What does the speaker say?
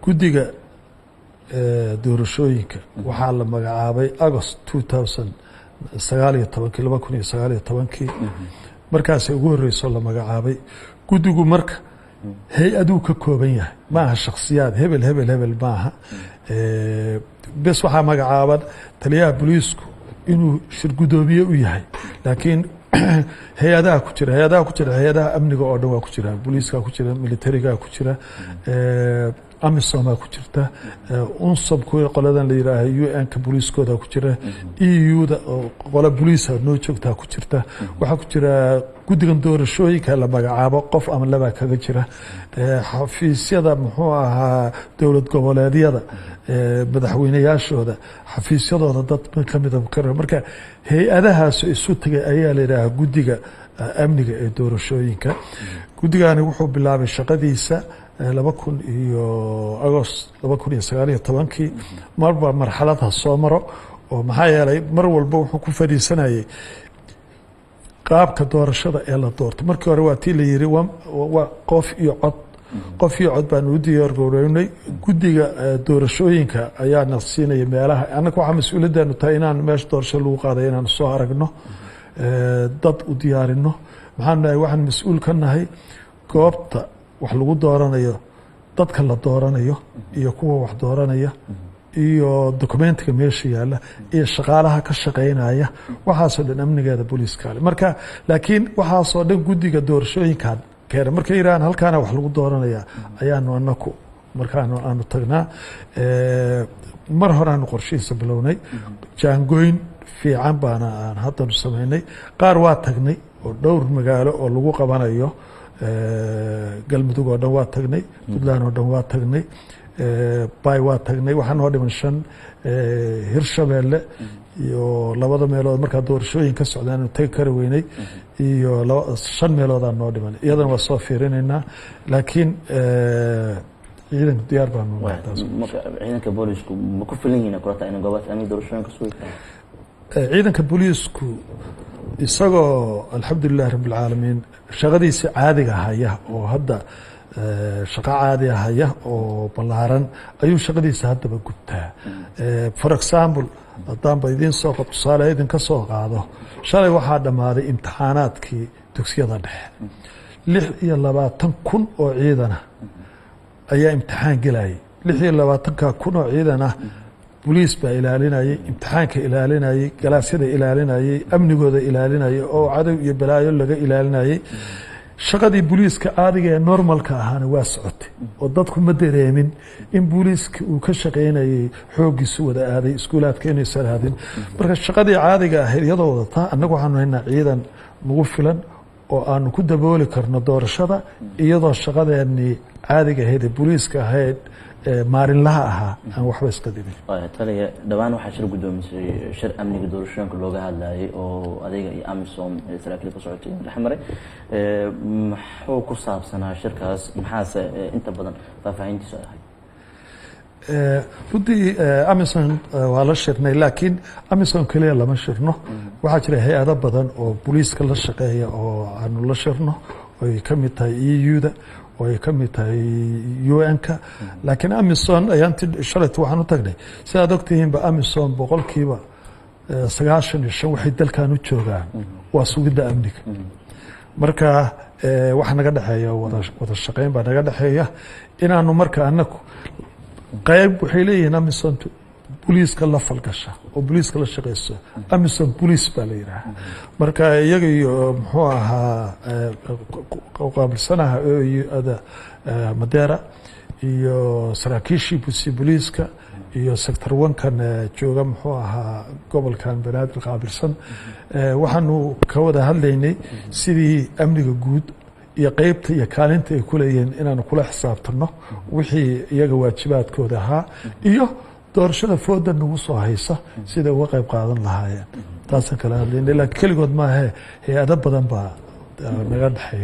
guddiga doorashooyinka waxaa la magacaabay August 2019 markaasay ugu horreysay la magacaabay guddigu marka hay-aduu ka kooban yahay maaha shakhsiyaad hebel maaha bes waxaa magacaaban taliyaha booliisku inuu shir gudoomiye u yahay laakiin hay-adaha ku jira hay-adaha amniga oo dhan waa ku jira booliiska ku jira militariga ku jira amisom ku jirta unsab qoladan la yiraahay UN-ka booliiskooda ku jira EU-da qola booliisa noo joogta ku jirta waxa ku jira guddigan doorashooyinka la magacaabo qof ama laba kaga jira xafiisyada muxuu ahaa dowlad goboleedyada madaxweynayaashooda xafiisyadooda dad ka mid ah marka hay-adahaas isu tagay ayaa la yiraahdaa guddiga amniga ee doorashooyinka guddigani wuxuu bilaabay shaqadiisa 2000 August 2019 marba marxaladha soo maro oo maxaa yeelay mar walba wuxuu ku fadhiisanayay qaabka doorashada ee la doorto markii hore waa tii la yiri waa qof iyo cod baan u diyaar garownay guddiga doorashooyinka ayaa nafsiinaya meelaha anaga waxa mas'uuliyaddu tahay inaan meesha doorasho lagu qaaday inaan soo aragno dad u diyaarino waxaan mas'uul ka nahay goobta wax lagu dooranayo dadka la dooranayo iyo kuwa wax dooranaya iyo dokumentiga meesha yaala iyo shaqaalaha ka shaqeynaya waxaasoo dhan amnigeeda booliiska marka laakiin waxaasoo dhan guddiga doorashooyinka keena markay yiraahdaan halkaana wax lagu dooranaya ayaanu anaku markaanu tagnaa mar hore aanu qorshihiisa bilownay jaangooyn fiican baana aan haddanu samaynay qaar waa tagnay oo dhowr magaalo oo lagu qabanayo galmudug oo dhan waa tagnay puntland oo dhan waa tagnay bay waa tagnay waxaa noo dhiman 5 hirshabeelle iyo labada meelood markaa doorashooyin ka socdaan tagi kara weynay iyo 5 meeloodaa noo dhiman iyadana waa soo fiirinaynaa laakiin ciidanka diyaar baan ciidanka boolisku ma ku filan yihiin kulata in goobta amni doorashooyinka soo yeeshaan ciidanka boolisku isagoo alxamdulilah rabbil caalamiin shaqadiisa caadiga haya oo hadda shaqo caadi haya oo ballaaran ayuu shaqadiisa haddaba gubtaa for example haddaan ba idiin soo qabto tusaale idinka soo qaado shalay waxaa dhammaaday imtixaanaadkii dugsiyada dhexe 26,000 oo ciidana ayaa imtixaan gelayay 26,000 oo ciidana بوليس با ilaalinayay imtixaanka ilaalinayay galaasyada ilaalinayay amnigooda ilaalinayay oo cadow iyo balaayo laga ilaalinayay shaqadii booliiska caadiga ee normalka ahaana waa socotay oo dadku ma dareemin in booliiska uu ka shaqeynayay xoogiisu wada aaday iskuulaadka inay saraadin marka shaqadii caadiga ahayd iyadoo wadata annagu waxaanu haynaa ciidan nagu filan oo aanu ku dabooli karno doorashada iyadoo shaqadeennii caadiga ahayd ee booliiska ahayd maalinlaha ahaa aan waxba iska dibin taliya dhawaan waxaa shir gudoomisay shir amniga doorashooyinka looga hadlayay oo adiga iyo amisom saraakiil ka socotay raxmaray maxuu ku saabsanaa shirkaas maxaase inta badan faahfaahintiisu ahayd runtii amisom waa la shirnay laakiin amisom kaliya lama shirno waxaa jira hay-ado badan oo booliiska la shaqeeya oo aanu la shirno oy ka mid tahay EU-da oo ay ka mid tahay UN-ka laakiin amisom ayaanti shalayt waxaan u tagnay sidaad ogtihiinba amisom boqolkiiba 95 waxay dalkan u joogaan waa sugidda amniga marka waxa naga dhaxeeya wada shaqeyn baa naga dhaxeeya inaanu marka anaku qayb waxay leeyihiin amisom booliiska la falgasha oo booliiska la shaqeyso amisom booliis baa la yiraahdaa marka iyaga iyo muxuu ahaa qaabilsanaha Madeira iyo saraakiishii booliiska iyo sector 1kan jooga muxuu ahaa gobolkan banaadir qaabilsan waxaanu ka wada hadlaynay sidii amniga guud iyo qaybta iyo kaalinta ay ku leeyihiin inaanu kula xisaabtano wixii iyaga waajibaadkooda ahaa iyo doorashada fooda nagu soo haysa sida uga qayb qaadan lahaayeen taas kala hadlaynay laakiin kaligood ma aha hay-ado badan baa naga dhaxeeya